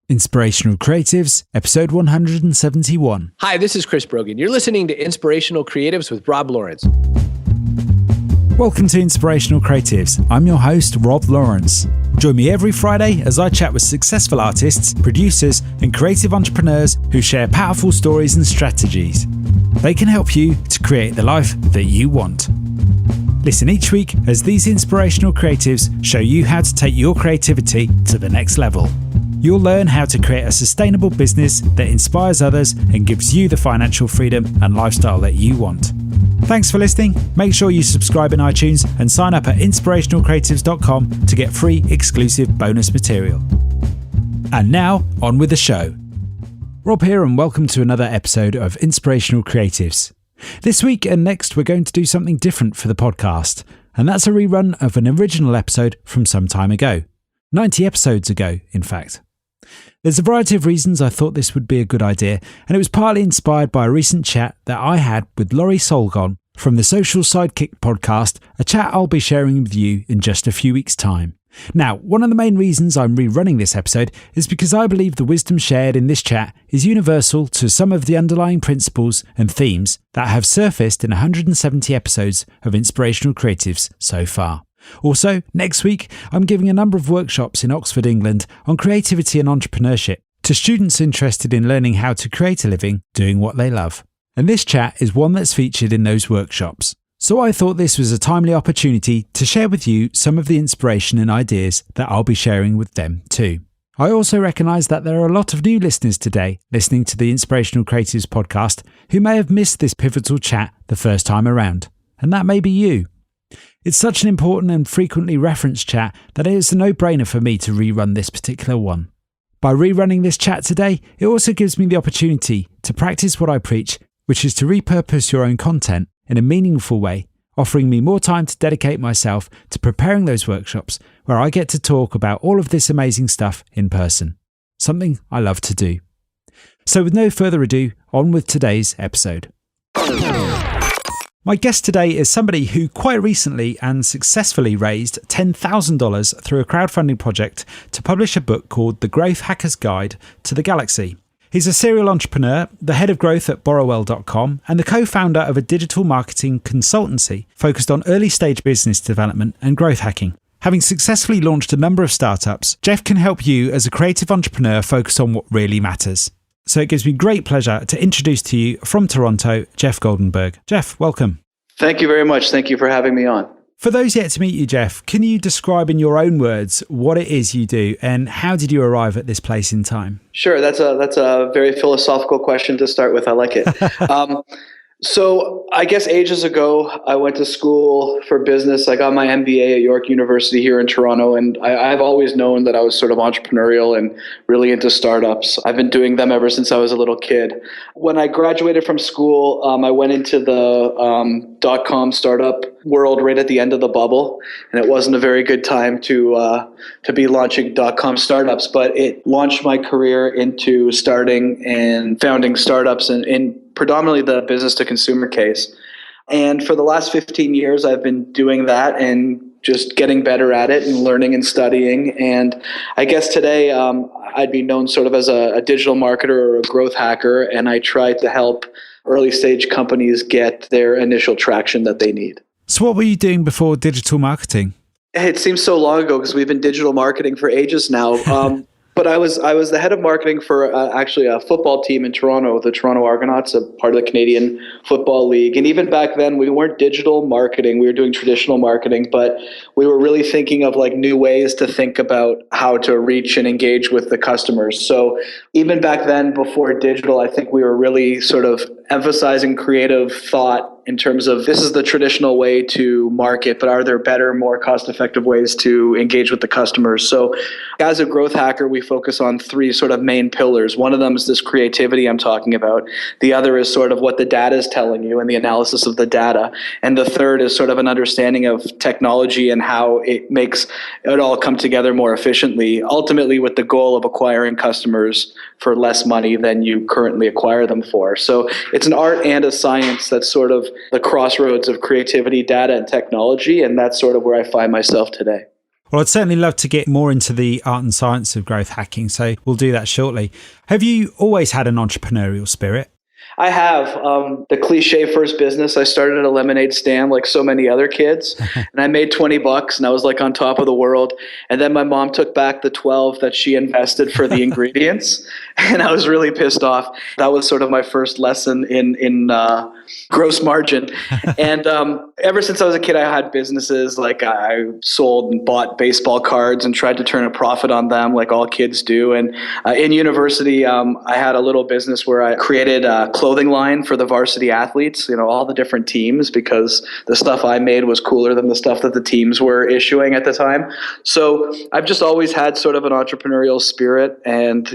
Inspirational Creatives, episode 171. Hi, this is Chris Brogan. You're listening to Inspirational Creatives with Rob Lawrence. Welcome to Inspirational Creatives. I'm your host, Rob Lawrence. Join me every Friday as I chat with successful artists, producers, and creative entrepreneurs who share powerful stories and strategies. They can help you to create the life that you want. Listen each week as these inspirational creatives show you how to take your creativity to the next level. You'll learn how to create a sustainable business that inspires others and gives you the financial freedom and lifestyle that you want. Thanks for listening. Make sure you subscribe in iTunes and sign up at inspirationalcreatives.com to get free exclusive bonus material. And now, on with the show. Rob here, and welcome to another episode of Inspirational Creatives. This week and next, we're going to do something different for the podcast, and that's a rerun of an original episode from some time ago. 90 episodes ago, in fact. There's a variety of reasons I thought this would be a good idea, and it was partly inspired by a recent chat that I had with Laurie Solgon from the Social Sidekick podcast, a chat I'll be sharing with you in just a few weeks' time. Now, one of the main reasons I'm rerunning this episode is because I believe the wisdom shared in this chat is universal to some of the underlying principles and themes that have surfaced in 170 episodes of Inspirational Creatives so far. Also, next week, I'm giving a number of workshops in Oxford, England on creativity and entrepreneurship to students interested in learning how to create a living doing what they love. And this chat is one that's featured in those workshops. So I thought this was a timely opportunity to share with you some of the inspiration and ideas that I'll be sharing with them too. I also recognise that there are a lot of new listeners today listening to the Inspirational Creatives podcast who may have missed this pivotal chat the first time around. And that may be you. It's such an important and frequently referenced chat that it is a no-brainer for me to rerun this particular one. By rerunning this chat today, it also gives me the opportunity to practice what I preach, which is to repurpose your own content in a meaningful way, offering me more time to dedicate myself to preparing those workshops where I get to talk about all of this amazing stuff in person. Something I love to do. So with no further ado, on with today's episode. My guest today is somebody who quite recently and successfully raised $10,000 through a crowdfunding project to publish a book called The Growth Hacker's Guide to the Galaxy. He's a serial entrepreneur, the head of growth at borrowwell.com, and the co-founder of a digital marketing consultancy focused on early-stage business development and growth hacking. Having successfully launched a number of startups, Jeff can help you as a creative entrepreneur focus on what really matters. So it gives me great pleasure to introduce to you from Toronto, Jeff Goldenberg. Jeff, welcome. Thank you very much. Thank you for having me on. For those yet to meet you, Jeff, can you describe in your own words what it is you do and how did you arrive at this place in time? Sure. That's a very philosophical question to start with. I like it. So I guess ages ago, I went to school for business. I got my MBA at York University here in Toronto, and I've always known that I was sort of entrepreneurial and really into startups. I've been doing them ever since I was a little kid. When I graduated from school, I went into the dot-com startup world right at the end of the bubble, and it wasn't a very good time to be launching dot-com startups, but it launched my career into starting and founding startups in predominantly the business to consumer case. And for the last 15 years, I've been doing that and just getting better at it and learning and studying. And I guess today I'd be known sort of as a digital marketer or a growth hacker, and I try to help early stage companies get their initial traction that they need. So what were you doing before digital marketing? It seems so long ago because we've been digital marketing for ages now. But I was the head of marketing for actually a football team in Toronto, the Toronto Argonauts, a part of the Canadian Football League. And even back then, we weren't digital marketing. We were doing traditional marketing, but we were really thinking of like new ways to think about how to reach and engage with the customers. So even back then, before digital, I think we were really sort of emphasizing creative thought in terms of this is the traditional way to market, but are there better, more cost-effective ways to engage with the customers? So as a growth hacker, we focus on three sort of main pillars. One of them is this creativity I'm talking about. The other is sort of what the data is telling you and the analysis of the data. And the third is sort of an understanding of technology and how it makes it all come together more efficiently, ultimately with the goal of acquiring customers for less money than you currently acquire them for. So it's an art and a science that's sort of the crossroads of creativity, data, and technology, and that's sort of where I find myself today. Well, I'd certainly love to get more into the art and science of growth hacking, so we'll do that shortly. Have you always had an entrepreneurial spirit? I have. The cliche first business, I started at a lemonade stand like so many other kids, and I made $20 and I was like on top of the world. And then my mom took back the 12 that she invested for the ingredients, and I was really pissed off. That was sort of my first lesson in gross margin. And ever since I was a kid, I had businesses. Like I sold and bought baseball cards and tried to turn a profit on them like all kids do. And in university, I had a little business where I created clothing line for the varsity athletes, all the different teams, because the stuff I made was cooler than the stuff that the teams were issuing at the time. So I've just always had sort of an entrepreneurial spirit and,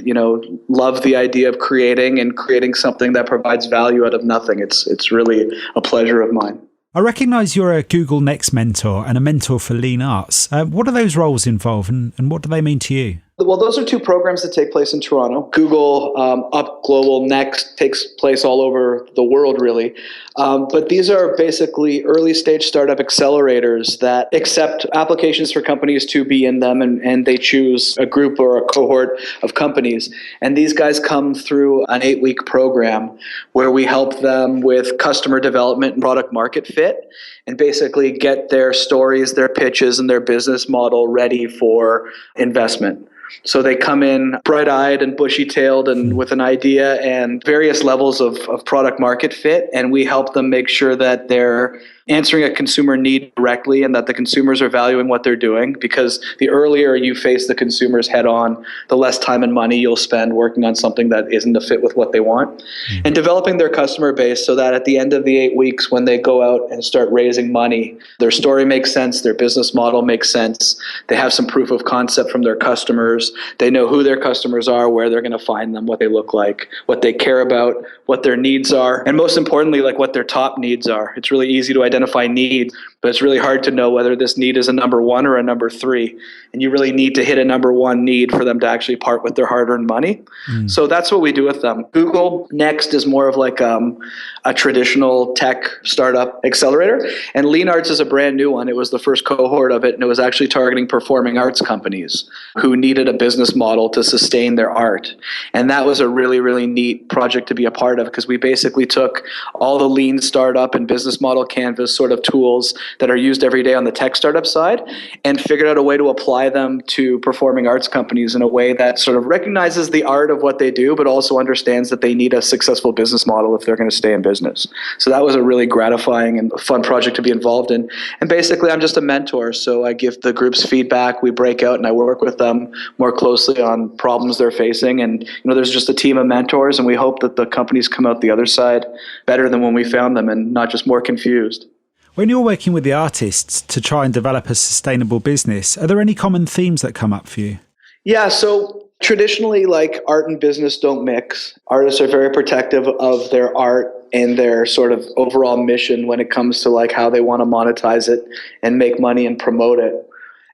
love the idea of creating something that provides value out of nothing. It's really a pleasure of mine. I recognise you're a Google Next mentor and a mentor for Lean Arts. What do those roles involve and what do they mean to you? Well, those are two programs that take place in Toronto. Google Up Global Next takes place all over the world, really. But these are basically early stage startup accelerators that accept applications for companies to be in them, and they choose a group or a cohort of companies. And these guys come through an 8-week program where we help them with customer development and product market fit, and basically get their stories, their pitches, and their business model ready for investment. So they come in bright-eyed and bushy-tailed and with an idea and various levels of product market fit, and we help them make sure that they're answering a consumer need directly and that the consumers are valuing what they're doing, because the earlier you face the consumers head on, the less time and money you'll spend working on something that isn't a fit with what they want. Mm-hmm. And developing their customer base so that at the end of the 8 weeks, when they go out and start raising money, their story makes sense, their business model makes sense, they have some proof of concept from their customers, they know who their customers are, where they're going to find them, what they look like, what they care about, what their needs are, and most importantly, like what their top needs are. It's really easy to identify need, but it's really hard to know whether this need is a number 1 or a number 3. And you really need to hit a number 1 need for them to actually part with their hard-earned money. So that's what we do with them. Google Next is more of like a traditional tech startup accelerator, and Lean Arts is a brand new one. It was the first cohort of it, and it was actually targeting performing arts companies who needed a business model to sustain their art. And that was a really, really neat project to be a part of, because we basically took all the lean startup and business model canvas sort of tools that are used every day on the tech startup side and figured out a way to apply them to performing arts companies in a way that sort of recognizes the art of what they do, but also understands that they need a successful business model if they're going to stay in business. So that was a really gratifying and fun project to be involved in. And basically, I'm just a mentor. So I give the groups feedback, we break out, and I work with them more closely on problems they're facing. And there's just a team of mentors, and we hope that the companies come out the other side better than when we found them and not just more confused. When you're working with the artists to try and develop a sustainable business, are there any common themes that come up for you? Yeah, so traditionally, like art and business don't mix. Artists are very protective of their art and their sort of overall mission when it comes to like how they want to monetize it and make money and promote it.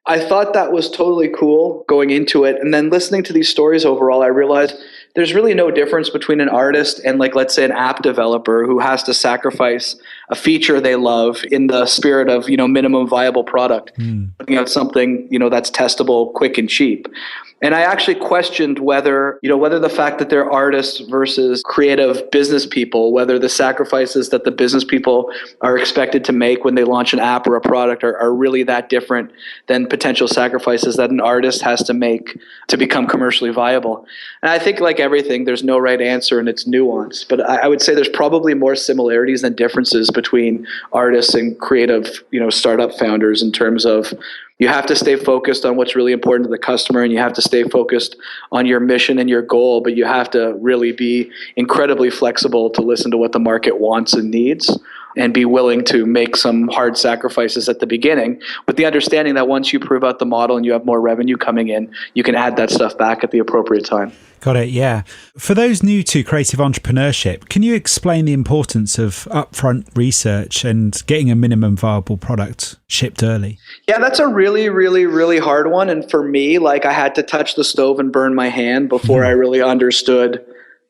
I thought that was totally cool going into it. And then listening to these stories overall, I realized there's really no difference between an artist and, like, let's say an app developer who has to sacrifice a feature they love in the spirit of, minimum viable product, putting out something, that's testable, quick and cheap. And I actually questioned whether the fact that they're artists versus creative business people, whether the sacrifices that the business people are expected to make when they launch an app or a product are really that different than potential sacrifices that an artist has to make to become commercially viable. And I think, like everything, there's no right answer and it's nuanced. But I would say there's probably more similarities than differences between artists and creative, startup founders in terms of you have to stay focused on what's really important to the customer, and you have to stay focused on your mission and your goal, but you have to really be incredibly flexible to listen to what the market wants and needs and be willing to make some hard sacrifices at the beginning, with the understanding that once you prove out the model and you have more revenue coming in, you can add that stuff back at the appropriate time. Got it, yeah. For those new to creative entrepreneurship, can you explain the importance of upfront research and getting a minimum viable product shipped early? Yeah, that's a really, really, really hard one. And for me, like, I had to touch the stove and burn my hand before I really understood.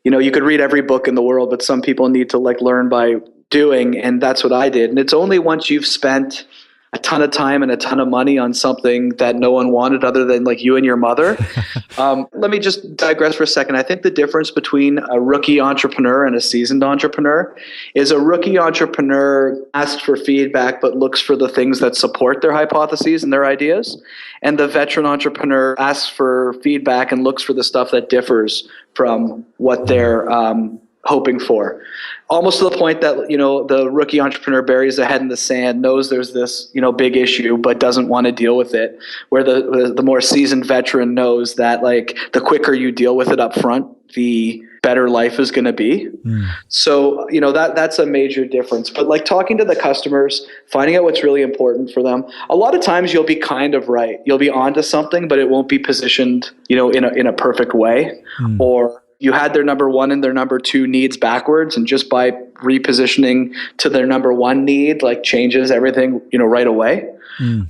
You could read every book in the world, but some people need to learn by doing, and that's what I did. And it's only once you've spent a ton of time and a ton of money on something that no one wanted other than like you and your mother. Let me just digress for a second. I think the difference between a rookie entrepreneur and a seasoned entrepreneur is a rookie entrepreneur asks for feedback but looks for the things that support their hypotheses and their ideas. And the veteran entrepreneur asks for feedback and looks for the stuff that differs from what they're hoping for. Almost to the point that, the rookie entrepreneur buries their head in the sand, knows there's this, big issue, but doesn't want to deal with it. Where the more seasoned veteran knows that, like, the quicker you deal with it up front, the better life is going to be. So, that's a major difference. But like talking to the customers, finding out what's really important for them. A lot of times you'll be kind of right. You'll be onto something, but it won't be positioned, in a perfect way. Or you had their number one and their number two needs backwards, and just by repositioning to their number one need, like, changes everything, right away.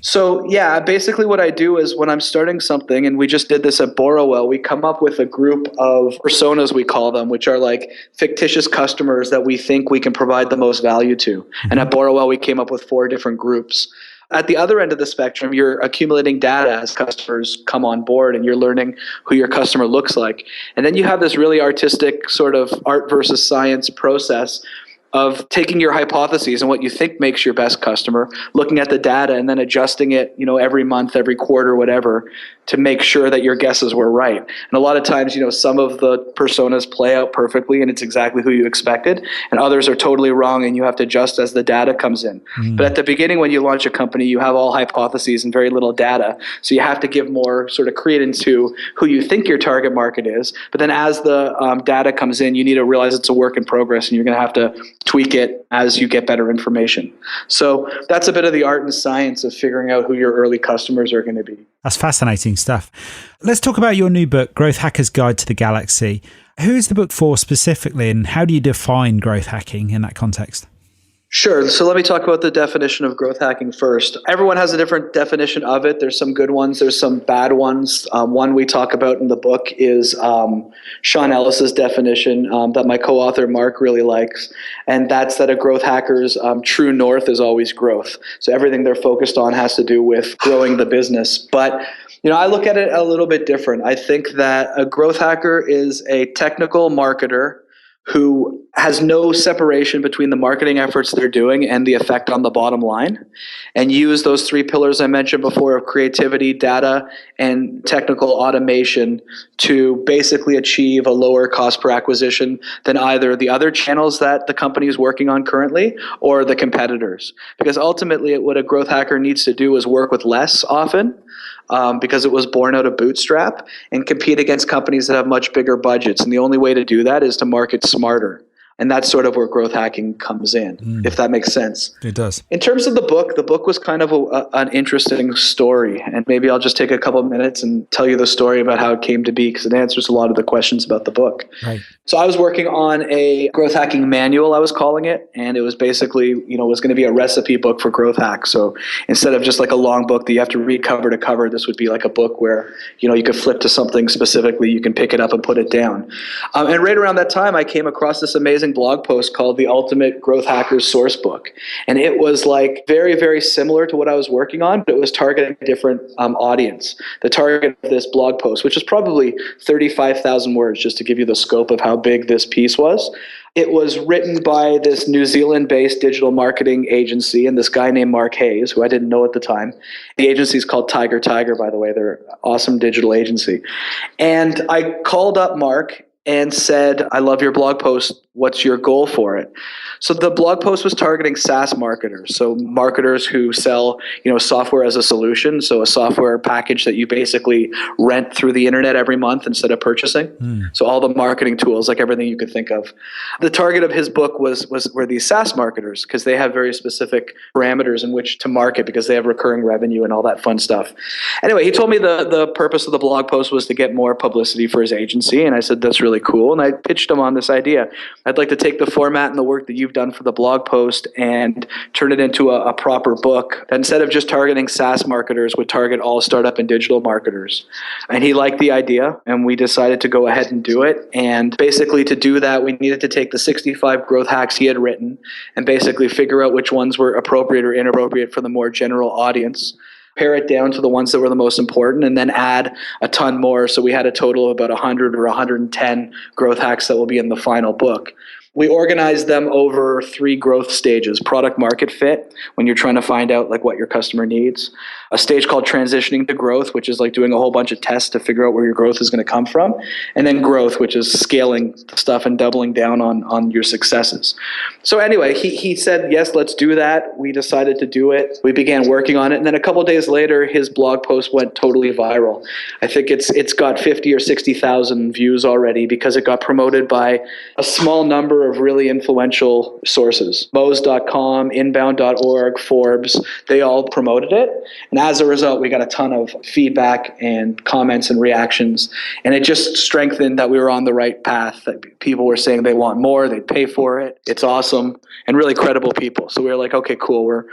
So yeah, basically what I do is when I'm starting something, and we just did this at Borrowell, we come up with a group of personas, we call them, which are like fictitious customers that we think we can provide the most value to. And at Borrowell, we came up with 4 different groups. At the other end of the spectrum, you're accumulating data as customers come on board, and you're learning who your customer looks like. And then you have this really artistic sort of art versus science process of taking your hypotheses and what you think makes your best customer, looking at the data and then adjusting it, every month, every quarter, whatever, to make sure that your guesses were right. And a lot of times, some of the personas play out perfectly and it's exactly who you expected, and others are totally wrong and you have to adjust as the data comes in. But at the beginning, when you launch a company, you have all hypotheses and very little data. So you have to give more sort of credence to who you think your target market is. But then as the data comes in, you need to realize it's a work in progress, and you're going to have to tweak it as you get better information. So that's a bit of the art and science of figuring out who your early customers are going to be. That's fascinating stuff. Let's talk about your new book, Growth Hacker's Guide to the Galaxy. Who is the book for specifically, and how do you define growth hacking in that context? Sure. So let me talk about the definition of growth hacking first. Everyone has a different definition of it. There's some good ones. There's some bad ones. One we talk about in the book is Sean Ellis's definition that my co-author Mark really likes. And that's that a growth hacker's true north is always growth. So everything they're focused on has to do with growing the business. But I look at it a little bit different. I think that a growth hacker is a technical marketer who has no separation between the marketing efforts they're doing and the effect on the bottom line, and use those 3 pillars I mentioned before of creativity, data, and technical automation to basically achieve a lower cost per acquisition than either the other channels that the company is working on currently or the competitors. Because ultimately what a growth hacker needs to do is work with less often, because it was born out of bootstrap, and compete against companies that have much bigger budgets. And the only way to do that is to market smarter. And that's sort of where growth hacking comes in, if that makes sense. It does. In terms of the book was kind of an interesting story. And maybe I'll just take a couple of minutes and tell you the story about how it came to be, because it answers a lot of the questions about the book. Right. So I was working on a growth hacking manual, I was calling it. And it was basically, was going to be a recipe book for growth hacks. So instead of just like a long book that you have to read cover to cover, this would be like a book where, you could flip to something specifically, you can pick it up and put it down. And right around that time, I came across this amazing blog post called The Ultimate Growth Hacker's Source Book. And it was like very, very similar to what I was working on, but it was targeting a different audience. The target of this blog post, which is probably 35,000 words, just to give you the scope of how big this piece was. It was written by this New Zealand-based digital marketing agency and this guy named Mark Hayes, who I didn't know at the time. The agency is called Tiger, by the way. They're an awesome digital agency. And I called up Mark and said, I love your blog post. What's your goal for it? So the blog post was targeting SaaS marketers. So marketers who sell, software as a solution. So a software package that you basically rent through the internet every month instead of purchasing. So all the marketing tools, like everything you could think of. The target of his book were these SaaS marketers, because they have very specific parameters in which to market, because they have recurring revenue and all that fun stuff. Anyway, he told me the purpose of the blog post was to get more publicity for his agency. And I said, that's really cool. And I pitched him on this idea. I'd like to take the format and the work that you've done for the blog post and turn it into a proper book that instead of just targeting SaaS marketers would target all startup and digital marketers. And he liked the idea, and we decided to go ahead and do it. And basically to do that, we needed to take the 65 growth hacks he had written and basically figure out which ones were appropriate or inappropriate for the more general audience, pare it down to the ones that were the most important, and then add a ton more. So we had a total of about 100 or 110 growth hacks that will be in the final book. We organized them over 3 growth stages: product market fit, when you're trying to find out like what your customer needs; a stage called transitioning to growth, which is like doing a whole bunch of tests to figure out where your growth is going to come from; and then growth, which is scaling stuff and doubling down on your successes. So anyway, he said, yes, let's do that. We decided to do it. We began working on it. And then a couple of days later, his blog post went totally viral. I think it's got 50 or 60,000 views already because it got promoted by a small number of really influential sources. Moz.com, inbound.org, Forbes, they all promoted it. And as a result, we got a ton of feedback and comments and reactions. And it just strengthened that we were on the right path, that people were saying they want more, they'd pay for it. It's awesome, and really credible people. So we were like, okay, cool, we're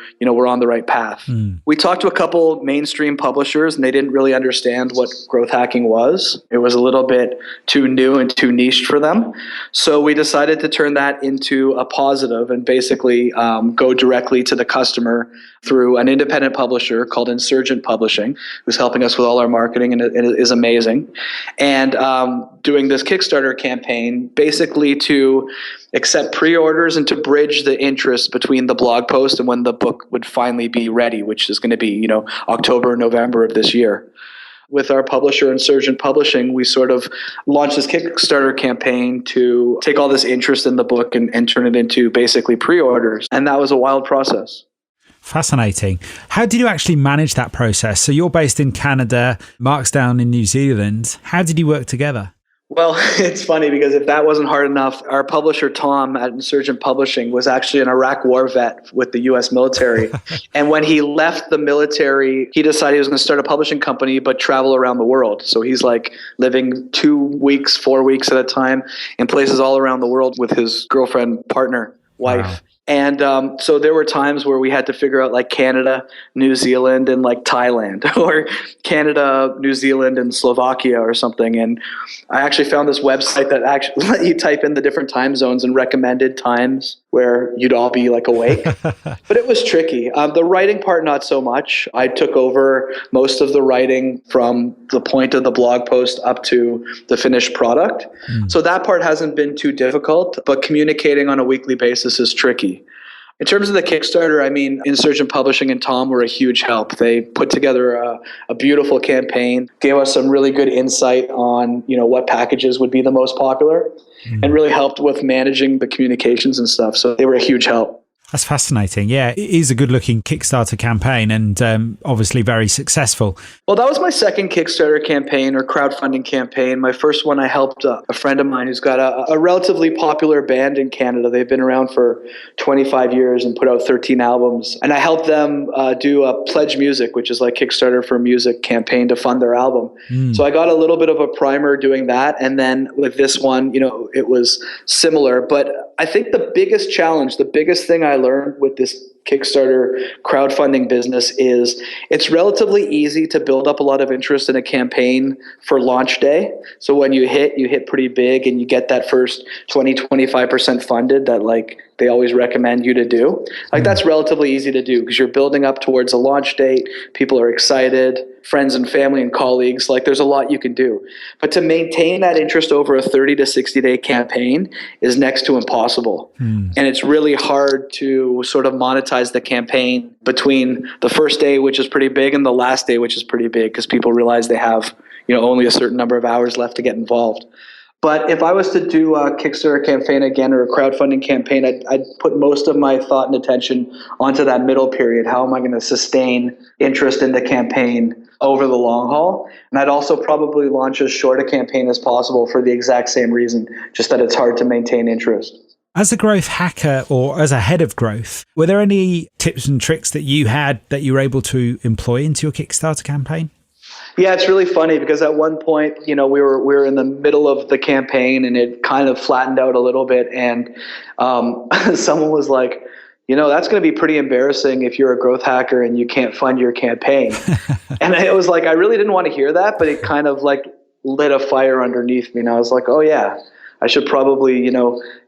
on the right path. We talked to a couple mainstream publishers, and they didn't really understand what growth hacking was. It was a little bit too new and too niche for them. So we decided to turn that into a positive and basically go directly to the customer through an independent publisher called Insurgent Publishing, who's helping us with all our marketing and it is amazing. And doing this Kickstarter campaign basically to accept pre-orders and to bridge the interest between the blog post and when the book would finally be ready, which is going to be, October, November of this year. With our publisher, Insurgent Publishing, we sort of launched this Kickstarter campaign to take all this interest in the book and turn it into basically pre-orders. And that was a wild process. Fascinating. How did you actually manage that process? So you're based in Canada, Mark's down in New Zealand. How did you work together? Well, it's funny because if that wasn't hard enough, our publisher, Tom, at Insurgent Publishing, was actually an Iraq war vet with the U.S. military. And when he left the military, he decided he was going to start a publishing company, but travel around the world. So he's like living 2 weeks, 4 weeks at a time in places all around the world with his girlfriend, partner, wife. Wow. And so there were times where we had to figure out like Canada, New Zealand, and like Thailand, or Canada, New Zealand, and Slovakia or something. And I actually found this website that actually let you type in the different time zones and recommended times where you'd all be like awake. But it was tricky. The writing part, not so much. I took over most of the writing from the point of the blog post up to the finished product. So that part hasn't been too difficult, but communicating on a weekly basis is tricky. In terms of the Kickstarter, I mean, Insurgent Publishing and Tom were a huge help. They put together a beautiful campaign, gave us some really good insight on, what packages would be the most popular, and really helped with managing the communications and stuff. So they were a huge help. That's fascinating. Yeah, it is a good-looking Kickstarter campaign and obviously very successful. Well, that was my second Kickstarter campaign or crowdfunding campaign. My first one, I helped a friend of mine who's got a relatively popular band in Canada. They've been around for 25 years and put out 13 albums. And I helped them do a Pledge Music, which is like Kickstarter for Music campaign to fund their album. So I got a little bit of a primer doing that. And then with this one, it was similar. But I think the biggest challenge, the biggest thing I learned with this Kickstarter crowdfunding business is it's relatively easy to build up a lot of interest in a campaign for launch day. So when you hit pretty big and you get that first 20-25% funded that like they always recommend you to do. Like that's relatively easy to do because you're building up towards a launch date. People are excited, friends and family and colleagues, like there's a lot you can do. But to maintain that interest over a 30 to 60 day campaign is next to impossible. And it's really hard to sort of monetize the campaign between the first day, which is pretty big, and the last day, which is pretty big, because people realize they have, only a certain number of hours left to get involved. But if I was to do a Kickstarter campaign again or a crowdfunding campaign, I'd put most of my thought and attention onto that middle period. How am I going to sustain interest in the campaign over the long haul? And I'd also probably launch as short a campaign as possible for the exact same reason, just that it's hard to maintain interest. As a growth hacker or as a head of growth, were there any tips and tricks that you had that you were able to employ into your Kickstarter campaign? Yeah, it's really funny because at one point, we were in the middle of the campaign and it kind of flattened out a little bit. And someone was like, that's going to be pretty embarrassing if you're a growth hacker and you can't fund your campaign. And it was like, I really didn't want to hear that, but it kind of like lit a fire underneath me. And I was like, oh yeah, I should probably,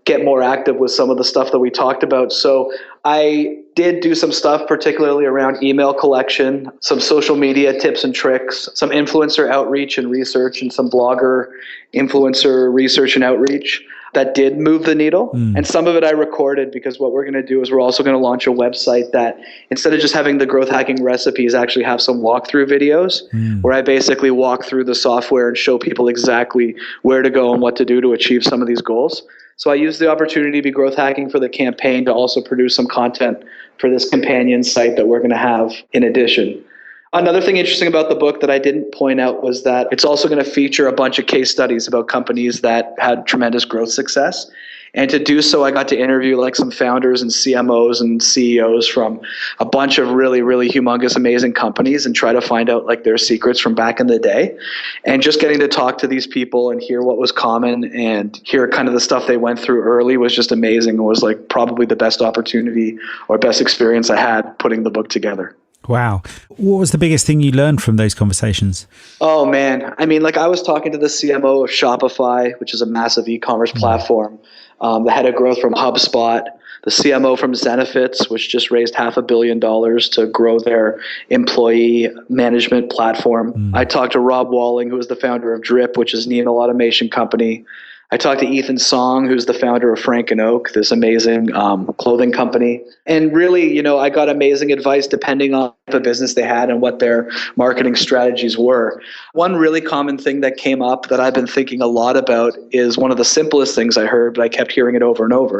get more active with some of the stuff that we talked about. So I did do some stuff, particularly around email collection, some social media tips and tricks, some influencer outreach and research, and some blogger influencer research and outreach that did move the needle. And some of it I recorded, because what we're going to do is we're also going to launch a website that, instead of just having the growth hacking recipes, actually have some walkthrough videos where I basically walk through the software and show people exactly where to go and what to do to achieve some of these goals. So I used the opportunity to be growth hacking for the campaign to also produce some content for this companion site that we're going to have in addition. Another thing interesting about the book that I didn't point out was that it's also going to feature a bunch of case studies about companies that had tremendous growth success. And to do so, I got to interview like some founders and CMOs and CEOs from a bunch of really, really humongous, amazing companies and try to find out like their secrets from back in the day. And just getting to talk to these people and hear what was common and hear kind of the stuff they went through early was just amazing. It was like probably the best opportunity or best experience I had putting the book together. Wow. What was the biggest thing you learned from those conversations? Oh, man. I mean, like I was talking to the CMO of Shopify, which is a massive e-commerce platform, the head of growth from HubSpot, the CMO from Zenefits, which just raised $500 million to grow their employee management platform. I talked to Rob Walling, who is the founder of Drip, which is an email automation company. I talked to Ethan Song, who's the founder of Frank and Oak, this amazing clothing company. And really, I got amazing advice depending on the business they had and what their marketing strategies were. One really common thing that came up that I've been thinking a lot about is one of the simplest things I heard, but I kept hearing it over and over.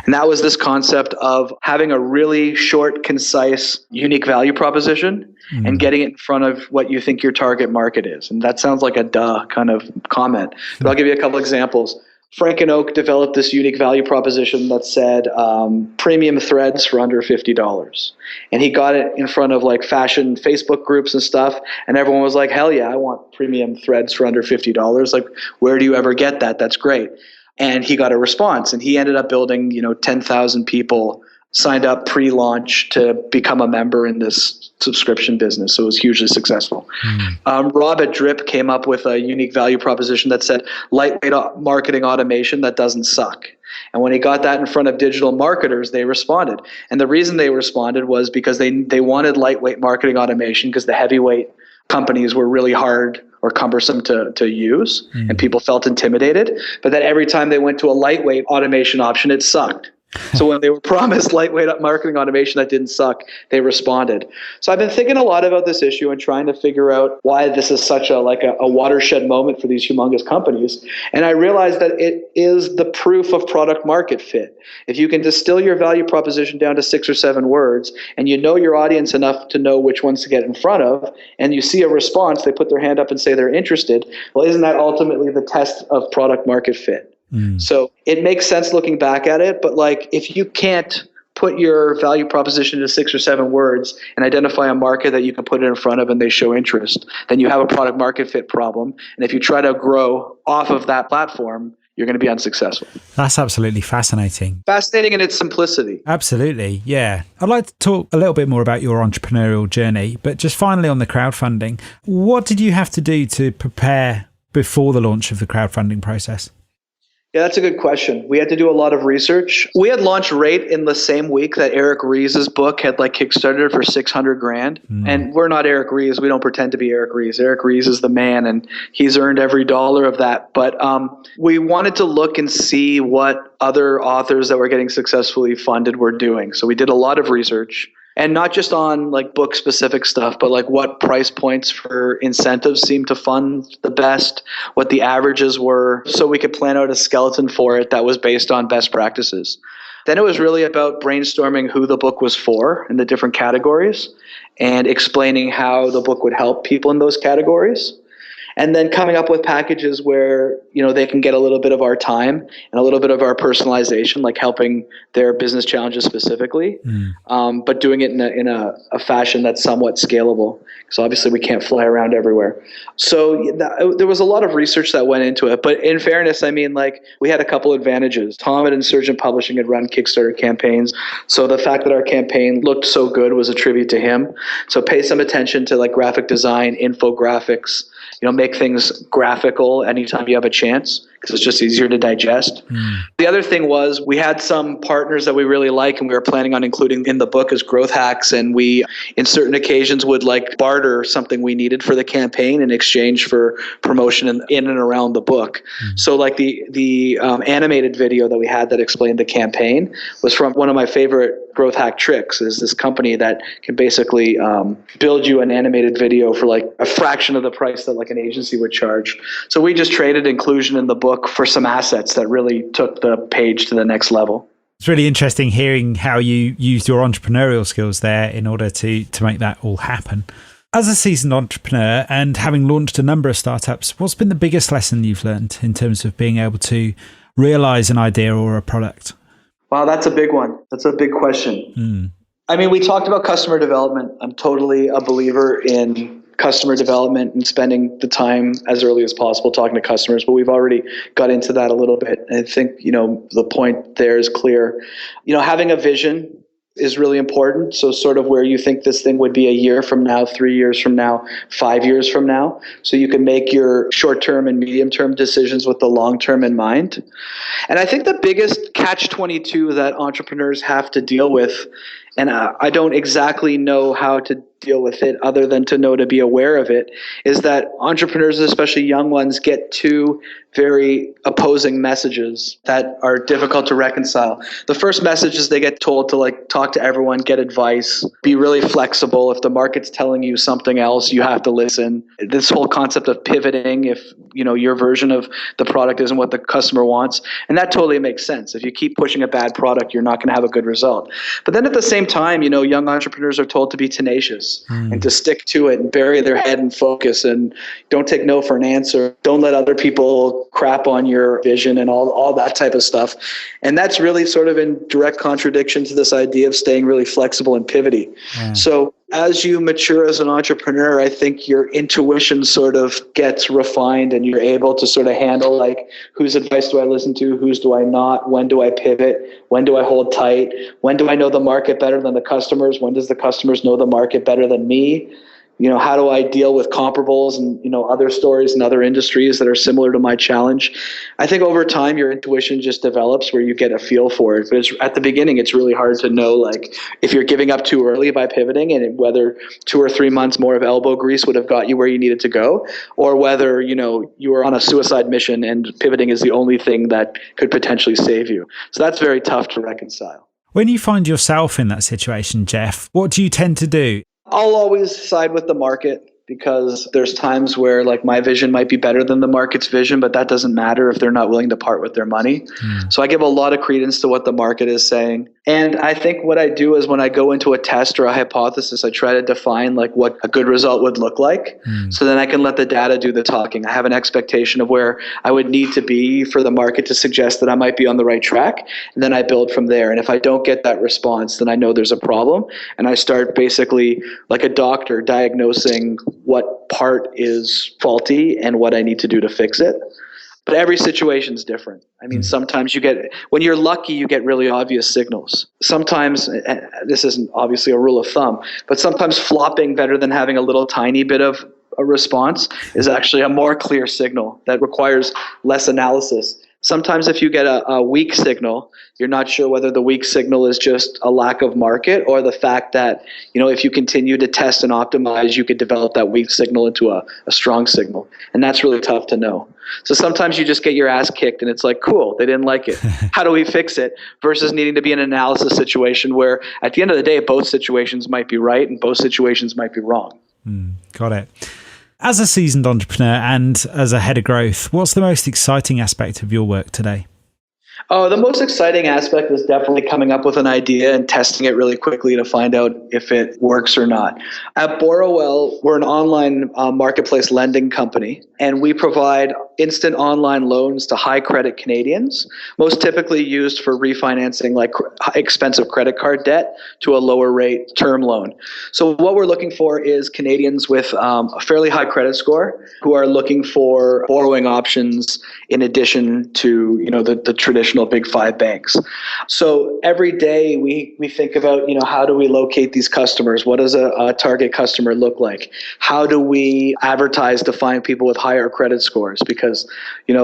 And that was this concept of having a really short, concise, unique value proposition and getting it in front of what you think your target market is. And that sounds like a duh kind of comment, but I'll give you a couple examples. Frank and Oak developed this unique value proposition that said premium threads for under $50. And he got it in front of like fashion Facebook groups and stuff. And everyone was like, hell yeah, I want premium threads for under $50. Like, where do you ever get that? That's great. And he got a response, and he ended up building, 10,000 people signed up pre-launch to become a member in this subscription business. So it was hugely successful. Rob at Drip came up with a unique value proposition that said lightweight marketing automation that doesn't suck. And when he got that in front of digital marketers, they responded. And the reason they responded was because they wanted lightweight marketing automation because the heavyweight companies were really hard or cumbersome to use, and people felt intimidated. But then every time they went to a lightweight automation option, it sucked. So when they were promised lightweight marketing automation that didn't suck, they responded. So I've been thinking a lot about this issue and trying to figure out why this is such a watershed moment for these humongous companies. And I realized that it is the proof of product market fit. If you can distill your value proposition down to 6 or 7 words, and you know your audience enough to know which ones to get in front of, and you see a response, they put their hand up and say they're interested, well, isn't that ultimately the test of product market fit? So it makes sense looking back at it, but if you can't put your value proposition into 6 or 7 words and identify a market that you can put it in front of and they show interest, then you have a product market fit problem. And if you try to grow off of that platform, you're going to be unsuccessful. That's absolutely fascinating. Fascinating in its simplicity. Absolutely, yeah. I'd like to talk a little bit more about your entrepreneurial journey, but just finally on the crowdfunding, what did you have to do to prepare before the launch of the crowdfunding process? Yeah, that's a good question. We had to do a lot of research. We had launched right in the same week that Eric Ries's book had Kickstarted for $600,000. And we're not Eric Ries. We don't pretend to be Eric Ries. Eric Ries is the man, and he's earned every dollar of that. But we wanted to look and see what other authors that were getting successfully funded were doing. So we did a lot of research. And not just on book specific stuff, but what price points for incentives seemed to fund the best, what the averages were, so we could plan out a skeleton for it that was based on best practices. Then it was really about brainstorming who the book was for in the different categories and explaining how the book would help people in those categories. and then coming up with packages where, they can get a little bit of our time and a little bit of our personalization, like helping their business challenges specifically, but doing it in a fashion that's somewhat scalable, because obviously we can't fly around everywhere. So there was a lot of research that went into it. But in fairness, we had a couple advantages. Tom at Insurgent Publishing had run Kickstarter campaigns. So the fact that our campaign looked so good was a tribute to him. So pay some attention to like graphic design, infographics, make things graphical anytime you have a chance, because it's just easier to digest. The other thing was we had some partners that we really like and we were planning on including in the book as growth hacks, and we, in certain occasions, would like barter something we needed for the campaign in exchange for promotion in and around the book. So like the animated video that we had that explained the campaign was from one of my favorite growth hack tricks, is this company that can basically build you an animated video for like a fraction of the price that like an agency would charge. So we just traded inclusion in the book for some assets that really took the page to the next level. It's really interesting hearing how you used your entrepreneurial skills there in order to make that all happen. As a seasoned entrepreneur and having launched a number of startups, what's been the biggest lesson you've learned in terms of being able to realize an idea or a product? Wow, that's a big one. That's a big question. We talked about customer development. I'm totally a believer in customer development and spending the time as early as possible talking to customers, but we've already got into that a little bit. And I think, the point there is clear. Having a vision is really important. So sort of where you think this thing would be a year from now, 3 years from now, 5 years from now. So you can make your short-term and medium-term decisions with the long-term in mind. And I think the biggest catch-22 that entrepreneurs have to deal with, and I don't exactly know how to deal with it other than to be aware of it, is that entrepreneurs, especially young ones, get two very opposing messages that are difficult to reconcile. The first message is they get told to like talk to everyone, get advice, be really flexible. If the market's telling you something else, you have to listen. This whole concept of pivoting, if your version of the product isn't what the customer wants, and that totally makes sense. If you keep pushing a bad product, you're not going to have a good result. But then at the same time, young entrepreneurs are told to be tenacious and to stick to it and bury their head and focus and don't take no for an answer. Don't let other people crap on your vision and all that type of stuff. And that's really sort of in direct contradiction to this idea of staying really flexible and pivoty. So as you mature as an entrepreneur, I think your intuition sort of gets refined and you're able to sort of handle like, whose advice do I listen to? Whose do I not? When do I pivot? When do I hold tight? When do I know the market better than the customers? When does the customers know the market better than me? How do I deal with comparables and, other stories and other industries that are similar to my challenge? I think over time, your intuition just develops where you get a feel for it. But at the beginning, it's really hard to know, like, if you're giving up too early by pivoting and whether 2 or 3 months more of elbow grease would have got you where you needed to go, or whether, you were on a suicide mission and pivoting is the only thing that could potentially save you. So that's very tough to reconcile. When you find yourself in that situation, Jeff, what do you tend to do? I'll always side with the market, because there's times where like my vision might be better than the market's vision, but that doesn't matter if they're not willing to part with their money. So I give a lot of credence to what the market is saying. And I think what I do is when I go into a test or a hypothesis, I try to define like what a good result would look like. So then I can let the data do the talking. I have an expectation of where I would need to be for the market to suggest that I might be on the right track. And then I build from there. And if I don't get that response, then I know there's a problem. And I start basically like a doctor diagnosing what part is faulty and what I need to do to fix it. But every situation is different. Sometimes when you're lucky, you get really obvious signals. Sometimes, this isn't obviously a rule of thumb, but sometimes flopping better than having a little tiny bit of a response is actually a more clear signal that requires less analysis. Sometimes if you get a weak signal, you're not sure whether the weak signal is just a lack of market or the fact that, if you continue to test and optimize, you could develop that weak signal into a strong signal. And that's really tough to know. So sometimes you just get your ass kicked and it's like, cool, they didn't like it. How do we fix it? Versus needing to be in an analysis situation where at the end of the day, both situations might be right and both situations might be wrong. Got it. As a seasoned entrepreneur and as a head of growth, what's the most exciting aspect of your work today? Oh, the most exciting aspect is definitely coming up with an idea and testing it really quickly to find out if it works or not. At Borrowell, we're an online marketplace lending company, and we provide instant online loans to high credit Canadians, most typically used for refinancing like expensive credit card debt to a lower rate term loan. So what we're looking for is Canadians with a fairly high credit score who are looking for borrowing options in addition to the traditional big five banks. So every day we think about how do we locate these customers? What does a target customer look like? How do we advertise to find people with higher credit scores? Because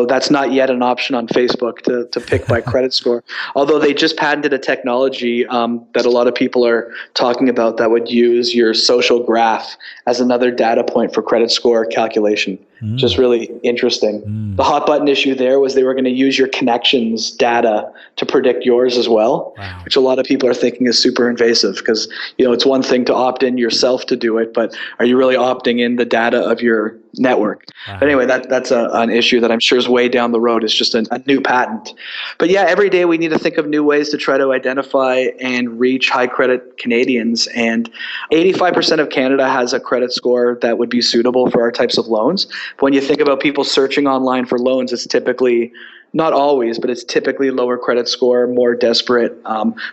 that's not yet an option on Facebook to pick by credit score. Although they just patented a technology that a lot of people are talking about that would use your social graph as another data point for credit score calculation. Just really interesting. The hot button issue there was they were going to use your connections data to predict yours as well, which a lot of people are thinking is super invasive because, it's one thing to opt in yourself to do it, but are you really opting in the data of your network? But anyway, that's an issue that I'm sure is way down the road. It's just a new patent. But yeah, every day we need to think of new ways to try to identify and reach high credit Canadians. And 85% of Canada has a credit score that would be suitable for our types of loans. But when you think about people searching online for loans, it's typically, not always, but it's typically lower credit score, more desperate,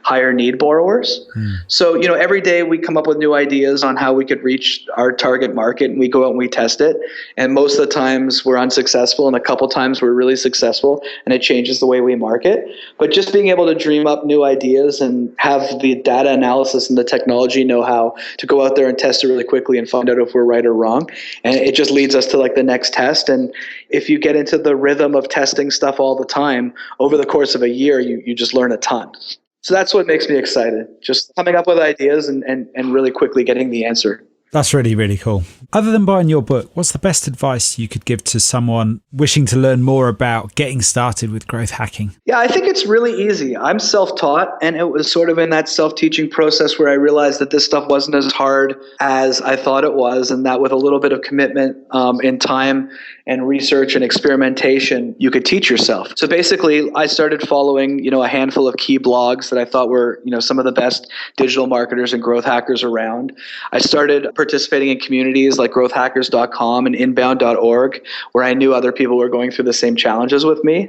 higher need borrowers. So, every day we come up with new ideas on how we could reach our target market, and we go out and we test it. And most of the times we're unsuccessful, and a couple times we're really successful, and it changes the way we market. But just being able to dream up new ideas and have the data analysis and the technology know-how to go out there and test it really quickly and find out if we're right or wrong. And it just leads us to like the next test. And if you get into the rhythm of testing stuff all the time, over the course of a year, you just learn a ton. So that's what makes me excited, just coming up with ideas and really quickly getting the answer. That's really, really cool. Other than buying your book, what's the best advice you could give to someone wishing to learn more about getting started with growth hacking? Yeah, I think it's really easy. I'm self-taught, and it was sort of in that self-teaching process where I realized that this stuff wasn't as hard as I thought it was, and that with a little bit of commitment in time and research and experimentation, you could teach yourself. So basically, I started following, a handful of key blogs that I thought were, some of the best digital marketers and growth hackers around. I started participating in communities like growthhackers.com and inbound.org, where I knew other people were going through the same challenges with me.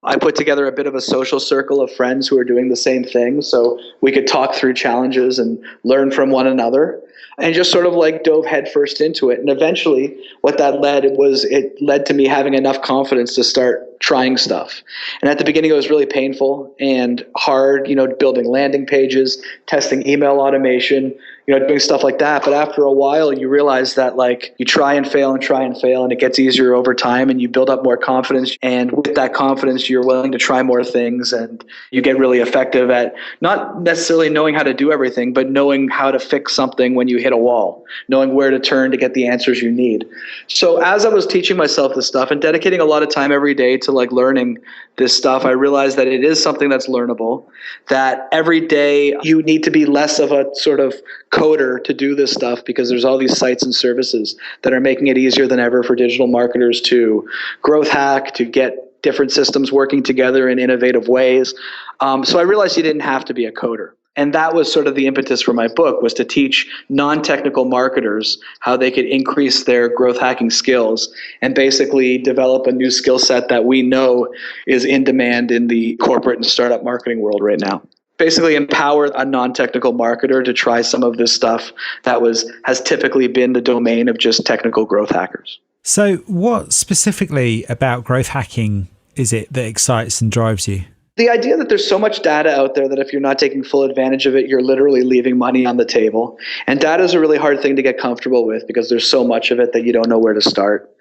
I put together a bit of a social circle of friends who are doing the same thing, so we could talk through challenges and learn from one another, and just sort of like dove headfirst into it. And eventually what that it led to me having enough confidence to start trying stuff. And at the beginning, it was really painful and hard, building landing pages, testing email automation, doing stuff like that. But after a while, you realize that you try and fail, and it gets easier over time, and you build up more confidence. And with that confidence, you're willing to try more things, and you get really effective at not necessarily knowing how to do everything, but knowing how to fix something when you hit a wall, knowing where to turn to get the answers you need. So as I was teaching myself this stuff and dedicating a lot of time every day to learning this stuff, I realized that it is something that's learnable, that every day you need to be less of a sort of coder to do this stuff, because there's all these sites and services that are making it easier than ever for digital marketers to growth hack, to get different systems working together in innovative ways. So I realized you didn't have to be a coder. And that was sort of the impetus for my book, was to teach non-technical marketers how they could increase their growth hacking skills and basically develop a new skill set that we know is in demand in the corporate and startup marketing world right now. Basically empower a non-technical marketer to try some of this stuff that has typically been the domain of just technical growth hackers. So what specifically about growth hacking is it that excites and drives you? The idea that there's so much data out there that if you're not taking full advantage of it, you're literally leaving money on the table. And data is a really hard thing to get comfortable with because there's so much of it that you don't know where to start.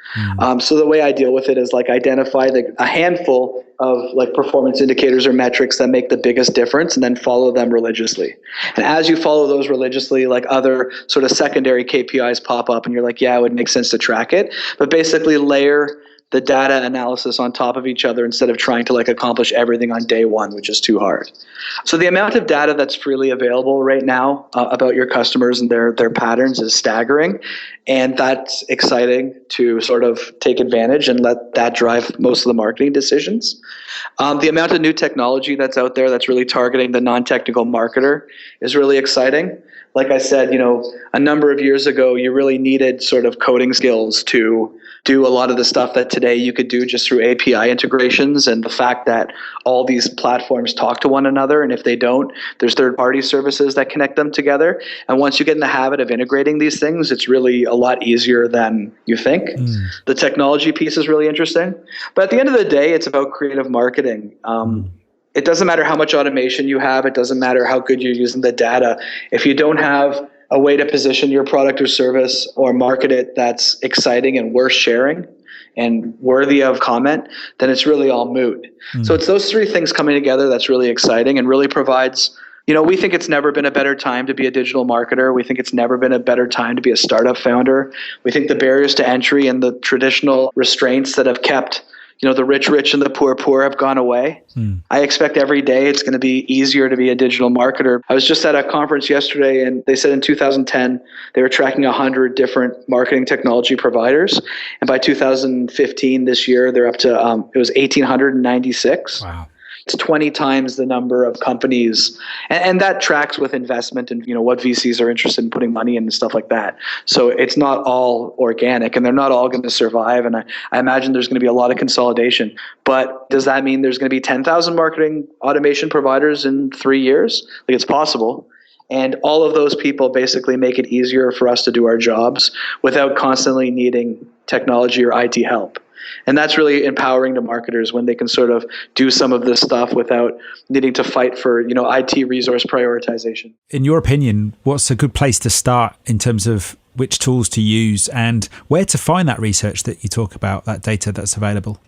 So the way I deal with it is identify a handful of performance indicators or metrics that make the biggest difference, and then follow them religiously. And as you follow those religiously, other sort of secondary KPIs pop up, and you're yeah, it would make sense to track it. But basically layer the data analysis on top of each other instead of trying to like accomplish everything on day one, which is too hard. So the amount of data that's freely available right now about your customers and their patterns is staggering. And that's exciting to sort of take advantage and let that drive most of the marketing decisions. The amount of new technology that's out there that's really targeting the non-technical marketer is really exciting. Like I said, a number of years ago, you really needed sort of coding skills to do a lot of the stuff that today you could do just through API integrations, and the fact that all these platforms talk to one another, and if they don't, there's third-party services that connect them together. And once you get in the habit of integrating these things, it's really a lot easier than you think. The technology piece is really interesting. But at the end of the day, it's about creative marketing. It doesn't matter how much automation you have. It doesn't matter how good you're using the data. If you don't have a way to position your product or service or market it that's exciting and worth sharing and worthy of comment, then it's really all moot. So it's those three things coming together that's really exciting and really provides, we think it's never been a better time to be a digital marketer. We think it's never been a better time to be a startup founder. We think the barriers to entry and the traditional restraints that have kept the rich and the poor have gone away. I expect every day it's going to be easier to be a digital marketer. I was just at a conference yesterday, and they said in 2010, they were tracking 100 different marketing technology providers. And by 2015, this year, they're up to, it was 1,896. Wow. It's 20 times the number of companies. And that tracks with investment and, what VCs are interested in putting money in and stuff like that. So it's not all organic, and they're not all going to survive. And I imagine there's going to be a lot of consolidation. But does that mean there's going to be 10,000 marketing automation providers in 3 years? Like, it's possible. And all of those people basically make it easier for us to do our jobs without constantly needing technology or IT help. And that's really empowering to marketers when they can sort of do some of this stuff without needing to fight for, IT resource prioritization. In your opinion, what's a good place to start in terms of which tools to use and where to find that research that you talk about, that data that's available?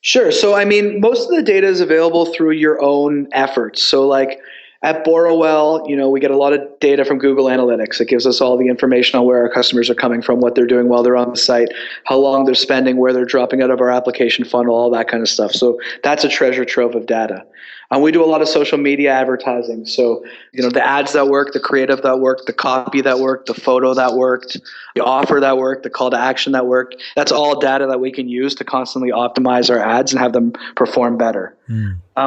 Sure. So, most of the data is available through your own efforts. So like at Borrowell, we get a lot of data from Google Analytics. It gives us all the information on where our customers are coming from, what they're doing while they're on the site, how long they're spending, where they're dropping out of our application funnel, all that kind of stuff. So that's a treasure trove of data. And we do a lot of social media advertising. So, the ads that work, the creative that worked, the copy that worked, the photo that worked, the offer that worked, the call to action that worked. That's all data that we can use to constantly optimize our ads and have them perform better.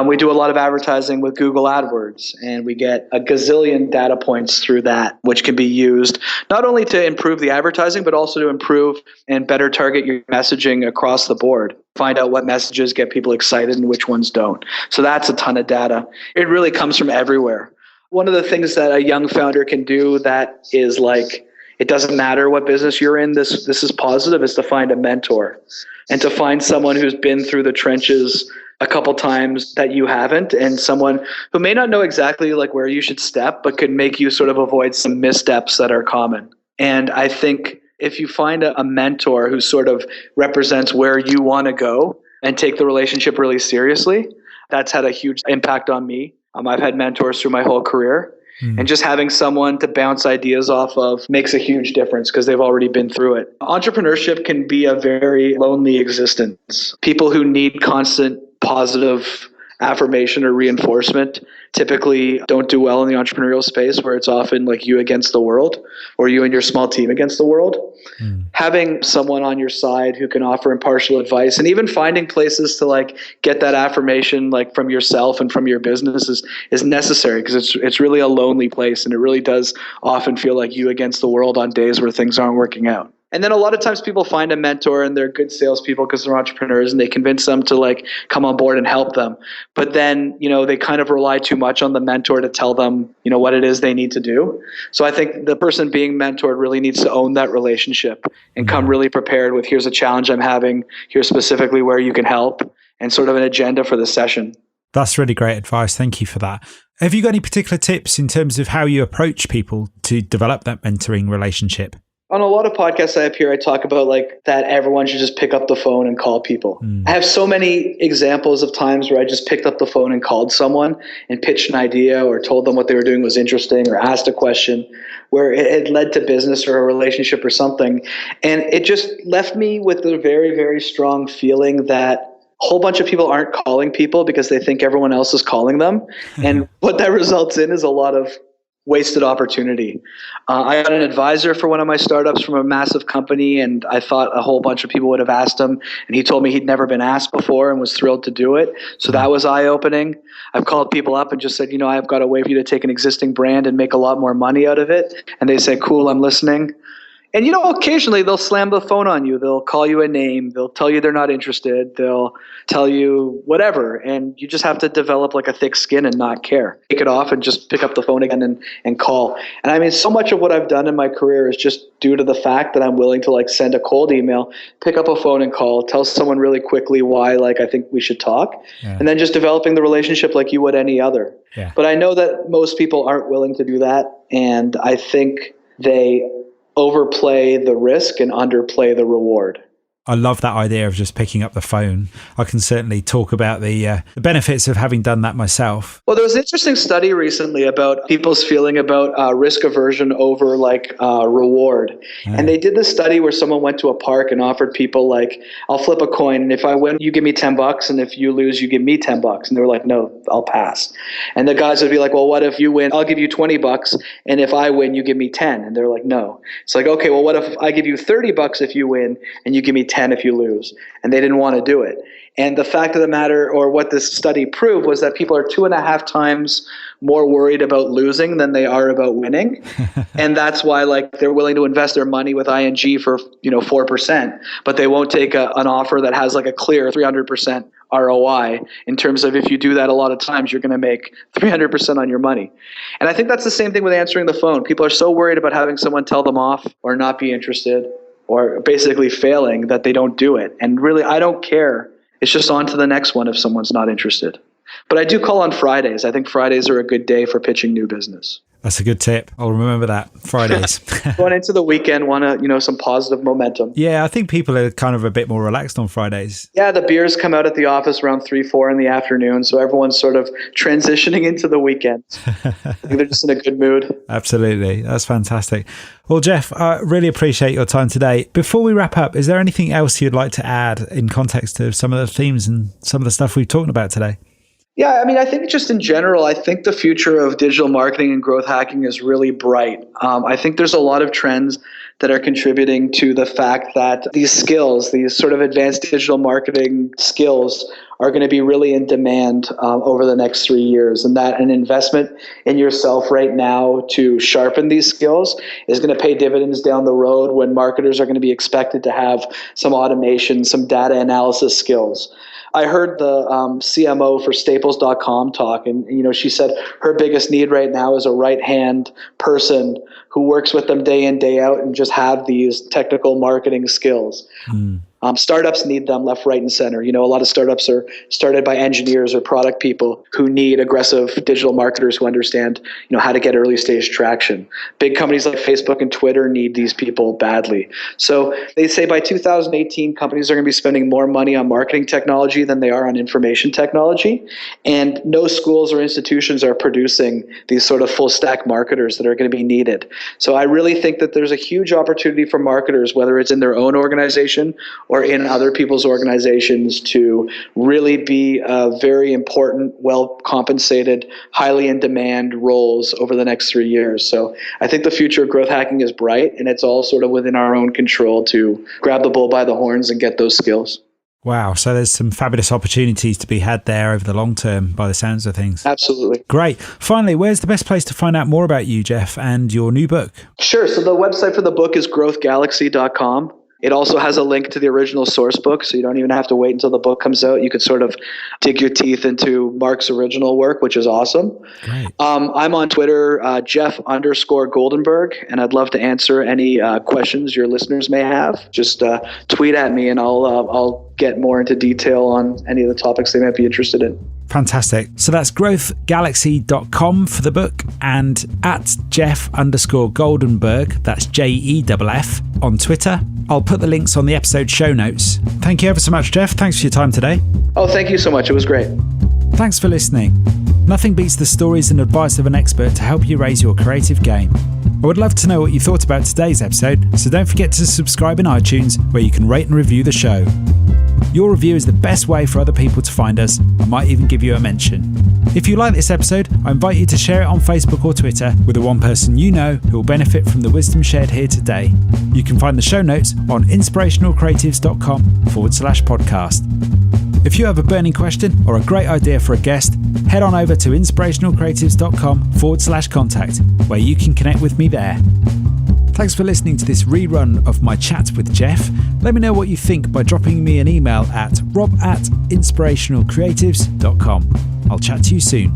We do a lot of advertising with Google AdWords, and we get a gazillion data points through that, which can be used not only to improve the advertising, but also to improve and better target your messaging across the board. Find out what messages get people excited and which ones don't. So that's a ton of data. It really comes from everywhere. One of the things that a young founder can do that is like, it doesn't matter what business you're in, this is positive, is to find a mentor and to find someone who's been through the trenches a couple times that you haven't, and someone who may not know exactly like where you should step, but could make you sort of avoid some missteps that are common. And I think if you find a mentor who sort of represents where you want to go and take the relationship really seriously, that's had a huge impact on me. I've had mentors through my whole career. And just having someone to bounce ideas off of makes a huge difference because they've already been through it. Entrepreneurship can be a very lonely existence. People who need constant positive affirmation or reinforcement typically don't do well in the entrepreneurial space, where it's often like you against the world or you and your small team against the world. Having someone on your side who can offer impartial advice, and even finding places to like get that affirmation like from yourself and from your business is necessary, because it's really a lonely place, and it really does often feel like you against the world on days where things aren't working out. And then a lot of times people find a mentor and they're good salespeople because they're entrepreneurs, and they convince them to like come on board and help them. But then, they kind of rely too much on the mentor to tell them, what it is they need to do. So I think the person being mentored really needs to own that relationship and come really prepared with, here's a challenge I'm having, here's specifically where you can help, and sort of an agenda for the session. That's really great advice. Thank you for that. Have you got any particular tips in terms of how you approach people to develop that mentoring relationship? On a lot of podcasts I appear, I talk about like that everyone should just pick up the phone and call people. I have so many examples of times where I just picked up the phone and called someone and pitched an idea or told them what they were doing was interesting or asked a question where it led to business or a relationship or something. And it just left me with a very, very strong feeling that a whole bunch of people aren't calling people because they think everyone else is calling them. And what that results in is a lot of wasted opportunity. I got an advisor for one of my startups from a massive company, and I thought a whole bunch of people would have asked him, and he told me he'd never been asked before and was thrilled to do it. So that was eye-opening. I've called people up and just said, I've got a way for you to take an existing brand and make a lot more money out of it. And they say, cool, I'm listening. And, occasionally they'll slam the phone on you. They'll call you a name. They'll tell you they're not interested. They'll tell you whatever. And you just have to develop like a thick skin and not care. Take it off and just pick up the phone again and call. And I mean, so much of what I've done in my career is just due to the fact that I'm willing to like send a cold email, pick up a phone and call, tell someone really quickly why like I think we should talk, and then just developing the relationship like you would any other. Yeah. But I know that most people aren't willing to do that. And I think they overplay the risk and underplay the reward. I love that idea of just picking up the phone. I can certainly talk about the benefits of having done that myself. Well, there was an interesting study recently about people's feeling about risk aversion over like reward. And they did this study where someone went to a park and offered people like, I'll flip a coin, and if I win, you give me $10, and if you lose, you give me $10. And they were like, no, I'll pass. And the guys would be like, well, what if you win? I'll give you $20, and if I win, you give me 10. And they're like, no. It's like, okay, well, what if I give you $30 if you win, and you give me 10 if you lose? And they didn't want to do it. And the fact of the matter, or what this study proved, was that people are 2.5 times more worried about losing than they are about winning. And that's why like they're willing to invest their money with ING for 4%, but they won't take an offer that has like a clear 300% ROI in terms of if you do that a lot of times, you're going to make 300% on your money. And I think that's the same thing with answering the phone. People are so worried about having someone tell them off or not be interested or basically failing that they don't do it. And really, I don't care. It's just on to the next one if someone's not interested. But I do call on Fridays. I think Fridays are a good day for pitching new business. That's a good tip. I'll remember that. Fridays. Going into the weekend, want to, some positive momentum. Yeah, I think people are kind of a bit more relaxed on Fridays. Yeah, the beers come out at the office around 3, 4 in the afternoon. So everyone's sort of transitioning into the weekend. I think they're just in a good mood. Absolutely. That's fantastic. Well, Jeff, I really appreciate your time today. Before we wrap up, is there anything else you'd like to add in context of some of the themes and some of the stuff we've talked about today? Yeah, I mean, I think just in general, I think the future of digital marketing and growth hacking is really bright. I think there's a lot of trends that are contributing to the fact that these skills, these sort of advanced digital marketing skills, are going to be really in demand over the next 3 years, and that an investment in yourself right now to sharpen these skills is going to pay dividends down the road when marketers are going to be expected to have some automation, some data analysis skills. I heard the CMO for Staples.com talk, and she said her biggest need right now is a right-hand person who works with them day in, day out, and just have these technical marketing skills. Startups need them left, right, and center. A lot of startups are started by engineers or product people who need aggressive digital marketers who understand, how to get early stage traction. Big companies like Facebook and Twitter need these people badly. So they say by 2018, companies are going to be spending more money on marketing technology than they are on information technology. And no schools or institutions are producing these sort of full stack marketers that are going to be needed. So I really think that there's a huge opportunity for marketers, whether it's in their own organization or in other people's organizations, to really be very important, well-compensated, highly in-demand roles over the next 3 years. So I think the future of growth hacking is bright, and it's all sort of within our own control to grab the bull by the horns and get those skills. Wow. So there's some fabulous opportunities to be had there over the long term by the sounds of things. Absolutely. Great. Finally, where's the best place to find out more about you, Jeff, and your new book? Sure. So the website for the book is growthgalaxy.com. It also has a link to the original source book, so you don't even have to wait until the book comes out. You could sort of dig your teeth into Mark's original work, which is awesome. Great. I'm on Twitter, Jeff_Goldenberg, and I'd love to answer any questions your listeners may have. Just tweet at me, and I'll get more into detail on any of the topics they might be interested in. Fantastic. So that's growthgalaxy.com for the book, and at Jeff_Goldenberg, that's JEFF, on Twitter. I'll put the links on the episode show notes. Thank you ever so much, Jeff. Thanks for your time today. Oh, thank you so much. It was great. Thanks for listening. Nothing beats the stories and advice of an expert to help you raise your creative game. I would love to know what you thought about today's episode, so don't forget to subscribe in iTunes, where you can rate and review the show. Your review is the best way for other people to find us. I might even give you a mention. If you like this episode, I invite you to share it on Facebook or Twitter with the one person you know who will benefit from the wisdom shared here today. You can find the show notes on inspirationalcreatives.com/podcast. If you have a burning question or a great idea for a guest, head on over to inspirationalcreatives.com/contact, where you can connect with me there. Thanks for listening to this rerun of my chat with Jeff. Let me know what you think by dropping me an email at rob@inspirationalcreatives.com. I'll chat to you soon.